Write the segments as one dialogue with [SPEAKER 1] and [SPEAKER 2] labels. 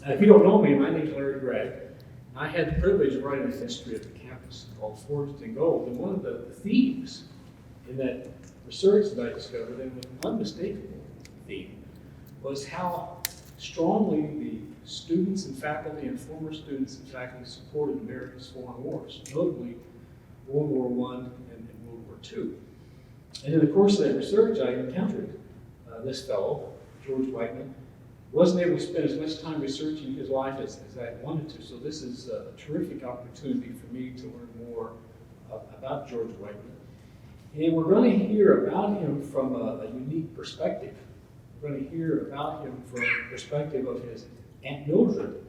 [SPEAKER 1] If you don't know me, my name is Larry Gregg. I had the privilege of writing a history of the campus called Forged in Gold, and one of the themes in that research that I discovered, and an unmistakable theme, was how strongly the students and faculty and former students and faculty supported America's foreign wars, notably World War I and World War II. And in the course of that research, I encountered this fellow, George Whiteman. Wasn't able to spend as much time researching his life as I wanted to, so this is a terrific opportunity for me to learn more about George Whiteman. And we're going to hear about him from a unique perspective. We're going to hear about him from the perspective of his Aunt Mildred,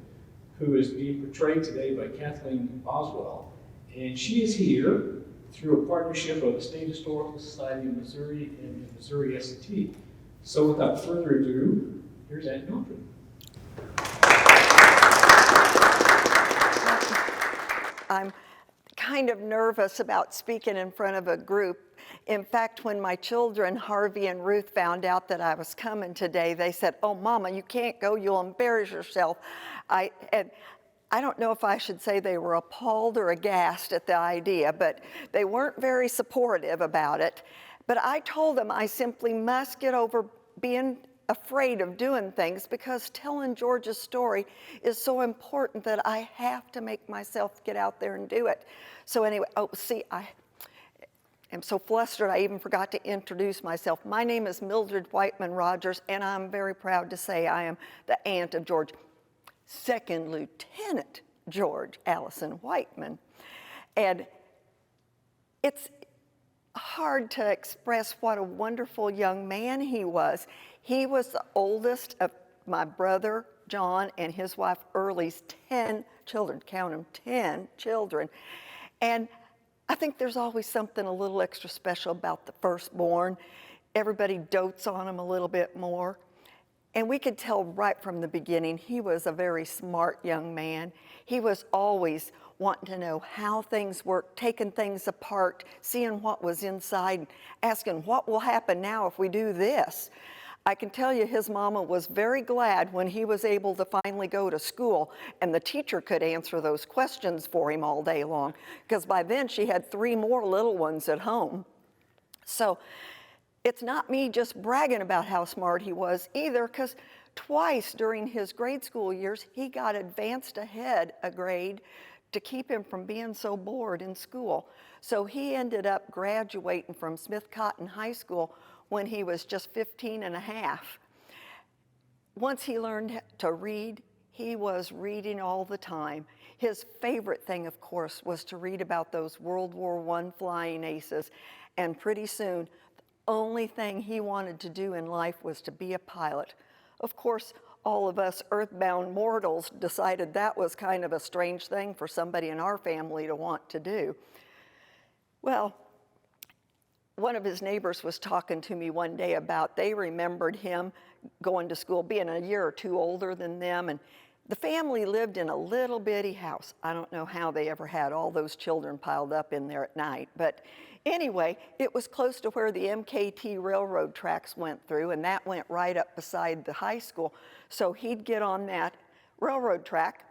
[SPEAKER 1] who is being portrayed today by Kathleen Boswell. And she is here through a partnership of the State Historical Society of Missouri and the Missouri S&T. So without further ado, here's Aunt Mildred.
[SPEAKER 2] I'm kind of nervous about speaking in front of a group. In fact, when my children, Harvey and Ruth, found out that I was coming today, they said, "Oh, Mama, you can't go, you'll embarrass yourself." And I don't know if I should say they were appalled or aghast at the idea, but they weren't very supportive about it. But I told them I simply must get over being afraid of doing things, because telling George's story is so important that I have to make myself get out there and do it. So anyway, I am so flustered I even forgot to introduce myself. My name is Mildred Whiteman Rogers, and I'm very proud to say I am the aunt of George, Second Lieutenant George Allison Whiteman. And it's hard to express what a wonderful young man he was. He was the oldest of my brother, John, and his wife, Early's 10 children. Count them, 10 children. And I think there's always something a little extra special about the firstborn. Everybody dotes on him a little bit more. And we could tell right from the beginning he was a very smart young man. He was always wanting to know how things work, taking things apart, seeing what was inside, asking what will happen now if we do this. I can tell you his mama was very glad when he was able to finally go to school and the teacher could answer those questions for him all day long, because by then she had 3 more little ones at home. So it's not me just bragging about how smart he was either, because twice during his grade school years, he got advanced ahead a grade to keep him from being so bored in school. So he ended up graduating from Smith Cotton High School when he was just 15 and a half. Once he learned to read, he was reading all the time. His favorite thing, of course, was to read about those World War I flying aces. And pretty soon, only thing he wanted to do in life was to be a pilot. Of course, all of us earthbound mortals decided that was kind of a strange thing for somebody in our family to want to do. Well, one of his neighbors was talking to me one day about they remembered him going to school, being a year or 2 older than them, and the family lived in a little bitty house. I don't know how they ever had all those children piled up in there at night, but anyway, it was close to where the MKT railroad tracks went through, and that went right up beside the high school. So he'd get on that railroad track,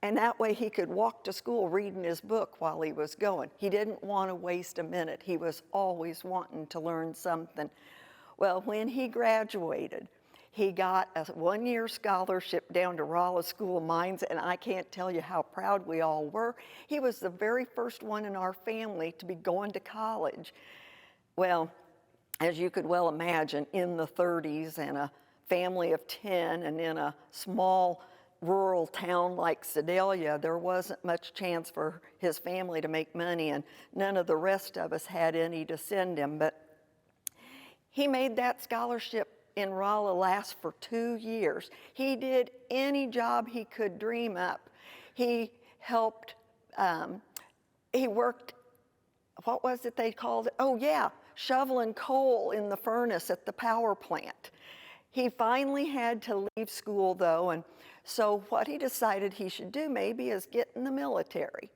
[SPEAKER 2] and that way he could walk to school reading his book while he was going. He didn't want to waste a minute. He was always wanting to learn something. Well, when he graduated, he got a 1-year scholarship down to Rolla School of Mines, and I can't tell you how proud we all were. He was the very first one in our family to be going to college. Well, as you could well imagine, in the 30s and a family of 10 and in a small rural town like Sedalia, there wasn't much chance for his family to make money, and none of the rest of us had any to send him. But he made that scholarship in Rolla last for 2 years. He did any job he could dream up. He helped, he worked, what was it they called it? Oh yeah, shoveling coal in the furnace at the power plant. He finally had to leave school though, and so what he decided he should do maybe is get in the military.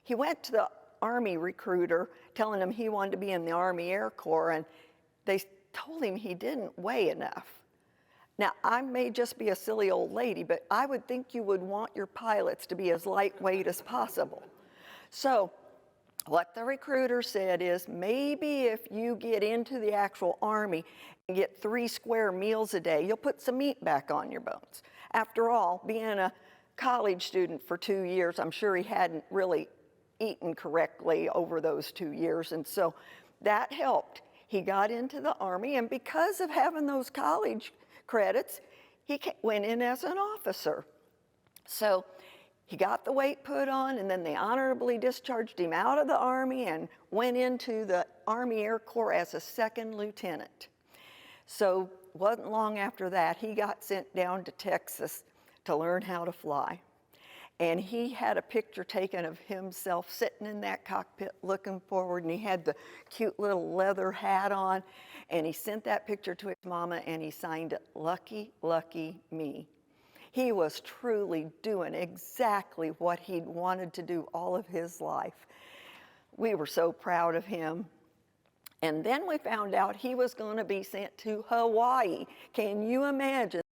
[SPEAKER 2] He went to the Army recruiter telling him he wanted to be in the Army Air Corps, and they told him he didn't weigh enough. Now, I may just be a silly old lady, but I would think you would want your pilots to be as lightweight as possible. So what the recruiter said is, maybe if you get into the actual Army and get 3 square meals a day, you'll put some meat back on your bones. After all, being a college student for 2 years, I'm sure he hadn't really eaten correctly over those 2 years, and so that helped. He got into the Army, and because of having those college credits, he went in as an officer. So he got the weight put on, and then they honorably discharged him out of the Army and went into the Army Air Corps as a 2nd lieutenant. So wasn't long after that, he got sent down to Texas to learn how to fly. And he had a picture taken of himself sitting in that cockpit looking forward, and he had the cute little leather hat on, and he sent that picture to his mama, and he signed it, "Lucky, lucky me." He was truly doing exactly what he'd wanted to do all of his life. We were so proud of him. And then we found out he was going to be sent to Hawaii. Can you imagine?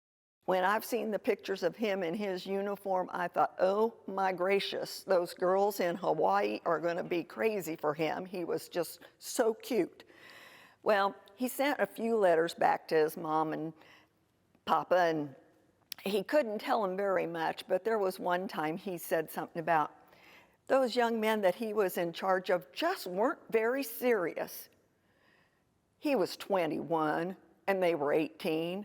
[SPEAKER 2] When I've seen the pictures of him in his uniform, I thought, oh my gracious, those girls in Hawaii are going to be crazy for him. He was just so cute. Well, he sent a few letters back to his mom and papa, and he couldn't tell them very much, but there was one time he said something about those young men that he was in charge of just weren't very serious. He was 21 and they were 18,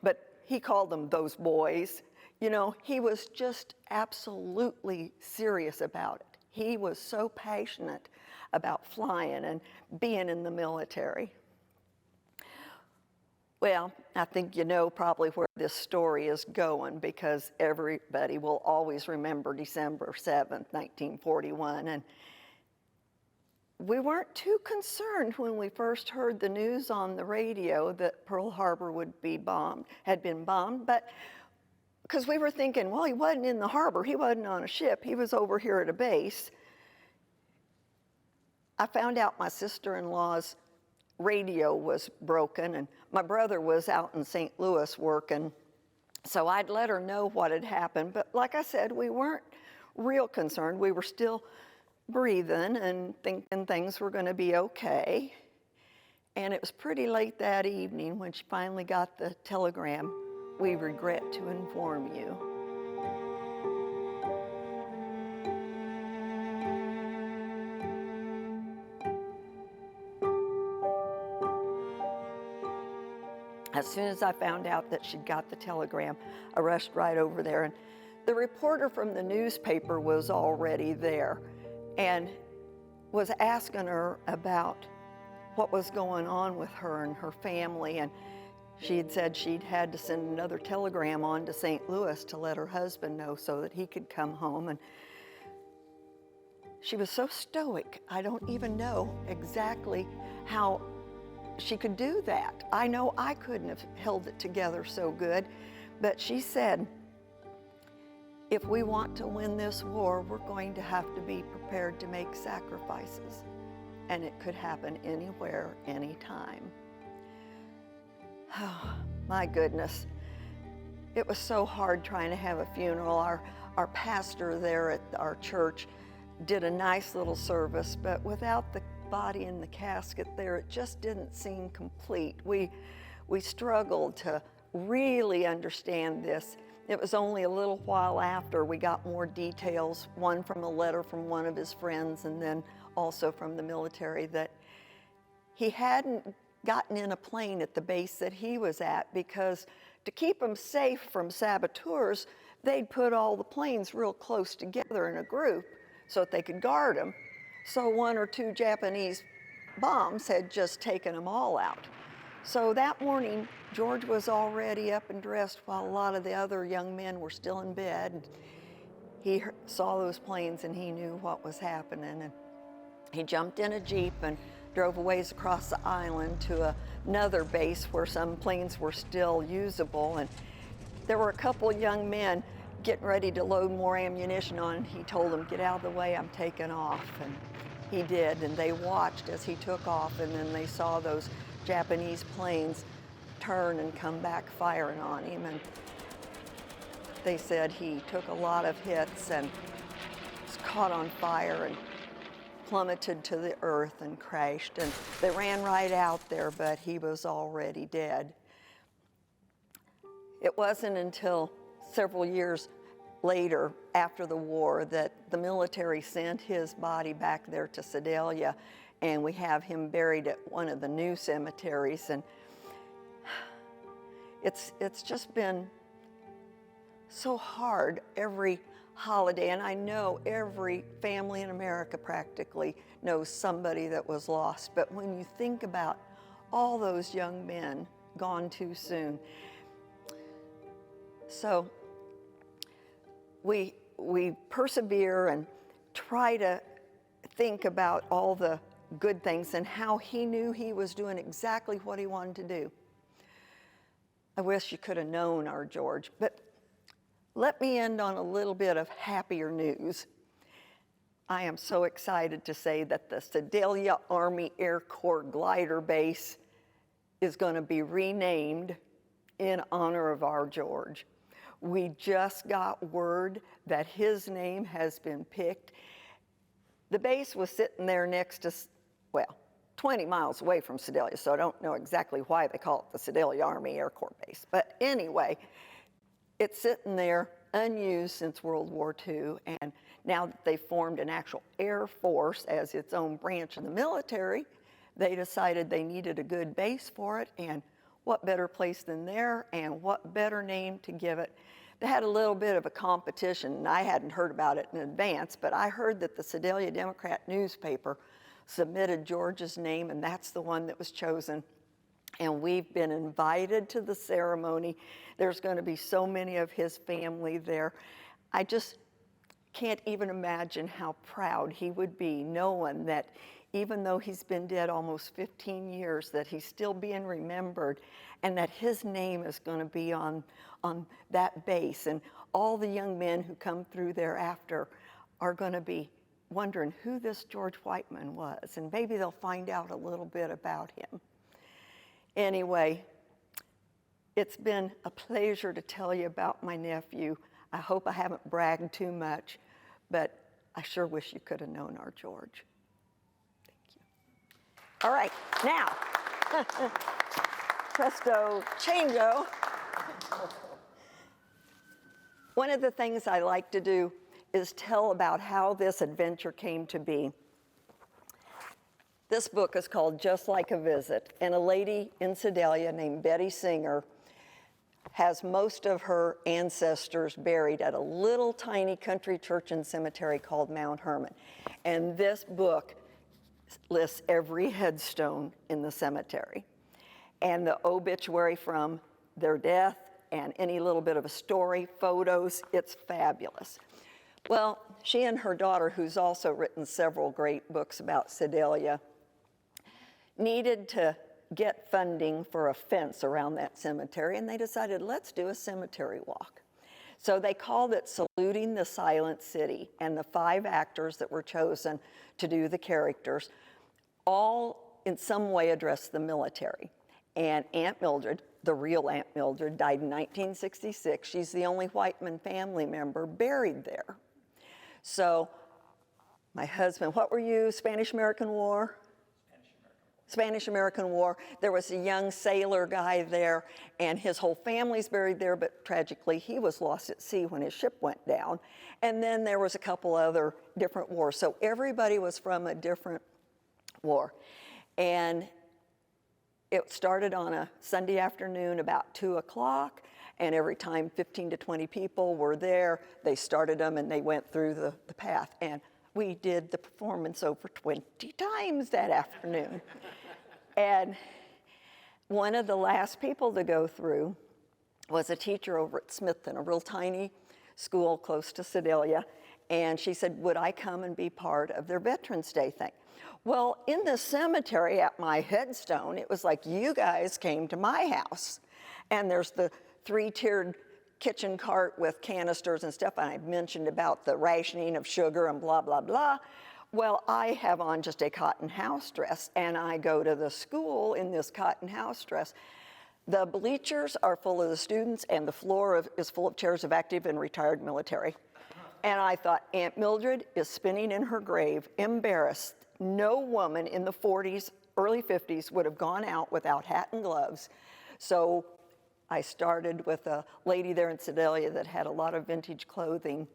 [SPEAKER 2] but he called them those boys. You know, he was just absolutely serious about it. He was so passionate about flying and being in the military. Well, I think you know probably where this story is going, because everybody will always remember December 7th, 1941. And we weren't too concerned when we first heard the news on the radio that Pearl Harbor had been bombed, but because we were thinking, well, he wasn't in the harbor, he wasn't on a ship, he was over here at a base. I found out my sister-in-law's radio was broken, and my brother was out in St. Louis working, so I'd let her know what had happened. But like I said, we weren't real concerned. We were still breathing and thinking things were going to be okay. And it was pretty late that evening when she finally got the telegram, "We regret to inform you." As soon as I found out that she'd got the telegram, I rushed right over there, and the reporter from the newspaper was already there and was asking her about what was going on with her and her family, and she had said she'd had to send another telegram on to St. Louis to let her husband know so that he could come home. And she was so stoic, I don't even know exactly how she could do that. I know I couldn't have held it together so good, but she said, if we want to win this war, we're going to have to be prepared to make sacrifices, and it could happen anywhere, anytime. Oh, my goodness. It was so hard trying to have a funeral. Our pastor there at our church did a nice little service, but without the body in the casket there, it just didn't seem complete. We struggled to really understand this. It was only a little while after we got more details, one from a letter from one of his friends and then also from the military, that he hadn't gotten in a plane at the base that he was at because to keep him safe from saboteurs, they'd put all the planes real close together in a group so that they could guard them. So 1 or 2 Japanese bombs had just taken them all out. So that morning, George was already up and dressed while a lot of the other young men were still in bed. He saw those planes and he knew what was happening. And he jumped in a Jeep and drove a ways across the island to another base where some planes were still usable. And there were a couple young men getting ready to load more ammunition on, and he told them, "Get out of the way, I'm taking off." And he did, and they watched as he took off, and then they saw those Japanese planes turn and come back firing on him. And they said he took a lot of hits and was caught on fire and plummeted to the earth and crashed. And they ran right out there, but he was already dead. It wasn't until several years later, after the war, that the military sent his body back there to Sedalia, and we have him buried at one of the new cemeteries. And it's just been so hard every holiday, and I know every family in America practically knows somebody that was lost. But when you think about all those young men gone too soon, so we persevere and try to think about all the good things and how he knew he was doing exactly what he wanted to do. I wish you could have known our George, but let me end on a little bit of happier news. I am so excited to say that the Sedalia Army Air Corps Glider Base is going to be renamed in honor of our George. We just got word that his name has been picked. The base was sitting there next to, well, 20 miles away from Sedalia, so I don't know exactly why they call it the Sedalia Army Air Corps Base. But anyway, it's sitting there unused since World War II, and now that they formed an actual Air Force as its own branch of the military, they decided they needed a good base for it, and what better place than there, and what better name to give it. They had a little bit of a competition, and I hadn't heard about it in advance, but I heard that the Sedalia Democrat newspaper submitted George's name, and that's the one that was chosen. And we've been invited to the ceremony. There's going to be so many of his family there. I just can't even imagine how proud he would be knowing that even though he's been dead almost 15 years, that he's still being remembered, and that his name is going to be on that base. And all the young men who come through thereafter are going to be wondering who this George Whiteman was, and maybe they'll find out a little bit about him. Anyway, it's been a pleasure to tell you about my nephew. I hope I haven't bragged too much, but I sure wish you could have known our George. Thank you. All right, now, presto chango. One of the things I like to do is tell about how this adventure came to be. This book is called Just Like a Visit, and a lady in Sedalia named Betty Singer has most of her ancestors buried at a little tiny country church and cemetery called Mount Hermon. And this book lists every headstone in the cemetery and the obituary from their death and any little bit of a story, photos. It's fabulous. Well, she and her daughter, who's also written several great books about Sedalia, needed to get funding for a fence around that cemetery, and they decided, let's do a cemetery walk. So they called it Saluting the Silent City, and the 5 actors that were chosen to do the characters all in some way addressed the military. And Aunt Mildred, the real Aunt Mildred, died in 1966. She's the only Whiteman family member buried there. So my husband, what were you, Spanish-American War? Spanish-American War. There was a young sailor guy there, and his whole family's buried there, but tragically he was lost at sea when his ship went down. And then there was a couple other different wars. So everybody was from a different war. And it started on a Sunday afternoon about 2 o'clock, and every time 15 to 20 people were there, they started them and they went through the path. And we did the performance over 20 times that afternoon. And one of the last people to go through was a teacher over at Smithton, a real tiny school close to Sedalia. And she said, would I come and be part of their Veterans Day thing? Well, in the cemetery at my headstone, it was like you guys came to my house. And there's the 3-tiered kitchen cart with canisters and stuff. And I mentioned about the rationing of sugar and blah, blah, blah. Well, I have on just a cotton house dress, and I go to the school in this cotton house dress. The bleachers are full of the students, and the floor is full of chairs of active and retired military. And I thought, Aunt Mildred is spinning in her grave, embarrassed. No woman in the 40s, early 50s would have gone out without hat and gloves. So I started with a lady there in Sedalia that had a lot of vintage clothing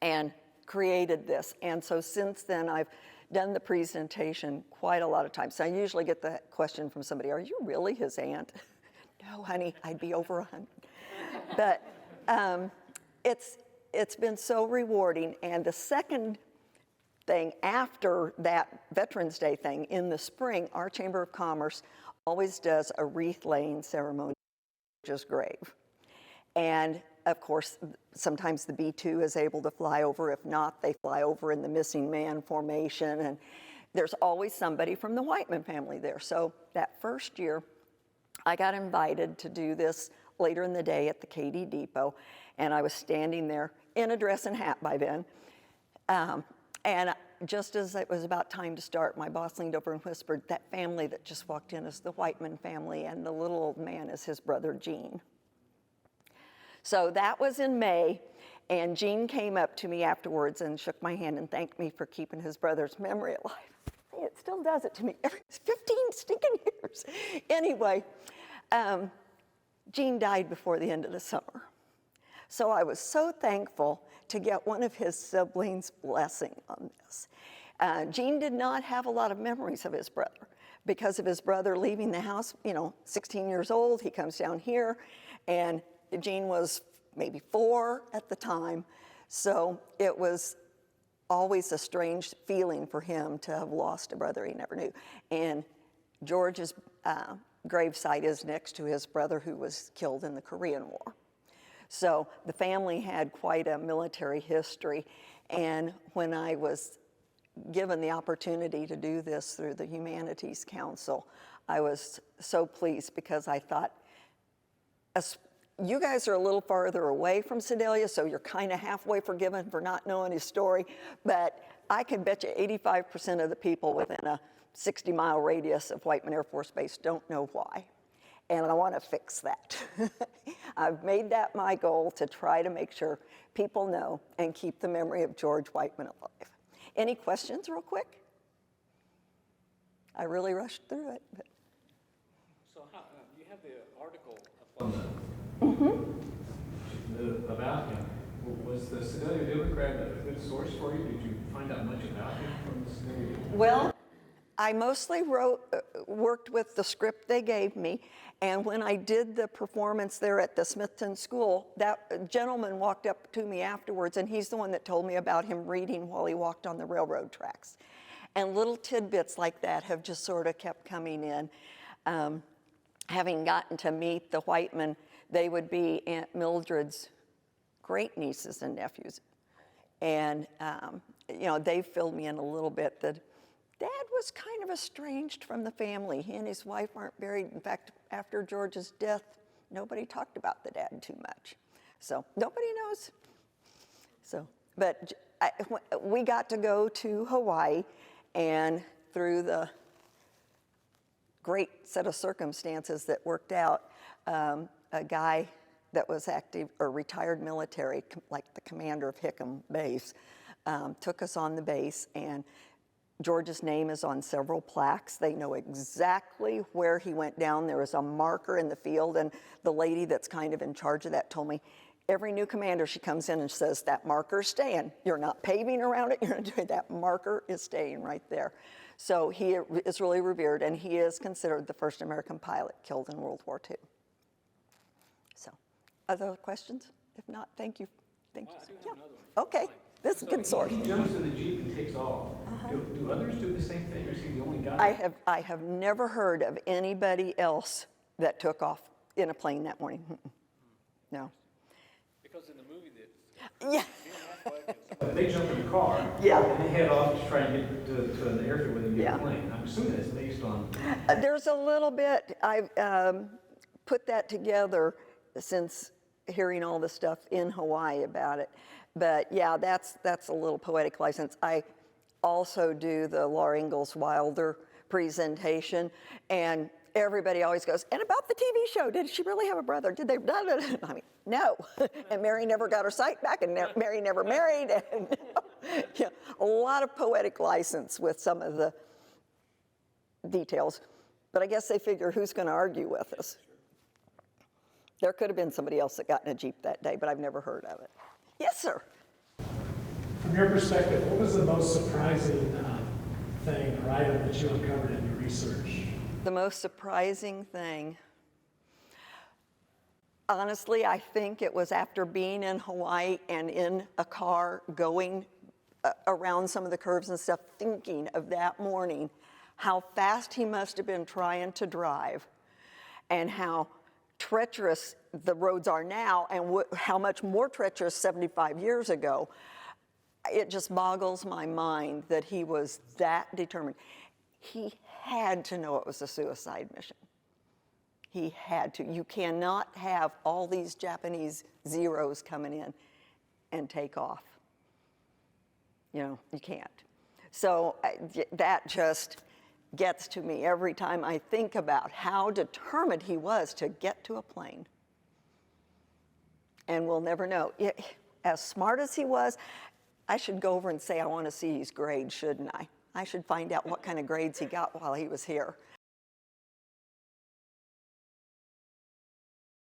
[SPEAKER 2] and created this. And so since then, I've done the presentation quite a lot of times. So I usually get the question from somebody, are you really his aunt? No, honey, I'd be over 100. But it's been so rewarding. And the second thing after that Veterans Day thing in the spring, our Chamber of Commerce always does a wreath laying ceremony at George's grave. And of course, sometimes the B-2 is able to fly over. If not, they fly over in the missing man formation. And there's always somebody from the Whiteman family there. So that first year, I got invited to do this later in the day at the KD Depot. And I was standing there in a dress and hat by then. And just as it was about time to start, my boss leaned over and whispered, that family that just walked in is the Whiteman family, and the little old man is his brother, Gene. So that was in May, and Gene came up to me afterwards and shook my hand and thanked me for keeping his brother's memory alive. It still does it to me every 15 stinking years. Anyway, Gene died before the end of the summer. So I was so thankful to get one of his siblings' blessing on this. Gene did not have a lot of memories of his brother because of his brother leaving the house, 16 years old. He comes down here, and Gene was maybe 4 at the time. So it was always a strange feeling for him to have lost a brother he never knew. And George's gravesite is next to his brother who was killed in the Korean War. So the family had quite a military history. And when I was given the opportunity to do this through the Humanities Council, I was so pleased because I thought, you guys are a little farther away from Sedalia, so you're kind of halfway forgiven for not knowing his story, but I can bet you 85% of the people within a 60-mile radius of Whiteman Air Force Base don't know why. And I want to fix that. I've made that my goal to try to make sure people know and keep the memory of George Whiteman alive. Any questions real quick? I really rushed through it. But.
[SPEAKER 1] So you have the article up on about him. Was the Sedalia Democrat a good source for you? Did you find out much about him from the Sedalia Democrat?
[SPEAKER 2] Well, I mostly worked with the script they gave me, and when I did the performance there at the Smithton School, that gentleman walked up to me afterwards, and he's the one that told me about him reading while he walked on the railroad tracks. And little tidbits like that have just sort of kept coming in. Having gotten to meet the Whiteman, they would be Aunt Mildred's great nieces and nephews. And, they filled me in a little bit that Dad was kind of estranged from the family. He and his wife aren't buried. In fact, after George's death, nobody talked about the dad too much. So nobody knows. So, but we got to go to Hawaii, and through the great set of circumstances that worked out, a guy that was active or retired military, like the commander of Hickam Base, took us on the base, and George's name is on several plaques. They know exactly where he went down. There is a marker in the field, and the lady that's kind of in charge of that told me, every new commander, she comes in and says, that marker's staying. You're not paving around it, you're not doing that. Marker is staying right there. So he is really revered, and he is considered the first American pilot killed in World War II. So, other questions? If not, thank you. Thank you.
[SPEAKER 1] I do have another one.
[SPEAKER 2] Okay, this is a good source.
[SPEAKER 1] He jumps in the Jeep and takes off. Do others do the same thing, or is he the only guy?
[SPEAKER 2] I have never heard of anybody else that took off in a plane that morning. No.
[SPEAKER 1] Because in the movie
[SPEAKER 2] Yeah.
[SPEAKER 1] they jump in the car,
[SPEAKER 2] Yeah.
[SPEAKER 1] and they head off to try and get to an airfield where they can get
[SPEAKER 2] Yeah.
[SPEAKER 1] a plane. I'm assuming it's based on.
[SPEAKER 2] There's a little bit. I've put that together since hearing all the stuff in Hawaii about it. But yeah, that's a little poetic license. I also do the Laura Ingalls Wilder presentation, and everybody always goes, and about the TV show, did she really have a brother? Did they? I mean, no. And Mary never got her sight back, and Mary never married. And yeah, a lot of poetic license with some of the details. But I guess they figure, who's going to argue with us? There could have been somebody else that got in a Jeep that day, but I've never heard of it. Yes, sir.
[SPEAKER 3] From your perspective, what was the most surprising thing or item that you uncovered in your research?
[SPEAKER 2] The most surprising thing, honestly, I think it was after being in Hawaii and in a car going around some of the curves and stuff, thinking of that morning, how fast he must have been trying to drive and how treacherous the roads are now and how much more treacherous 75 years ago. It just boggles my mind that he was that determined. He had to know it was a suicide mission. He had to. You cannot have all these Japanese Zeros coming in and take off. You know, you can't. So that just gets to me every time I think about how determined he was to get to a plane. And we'll never know. As smart as he was, I should go over and say, I want to see his grades, shouldn't I? I should find out what kind of grades he got while he was here.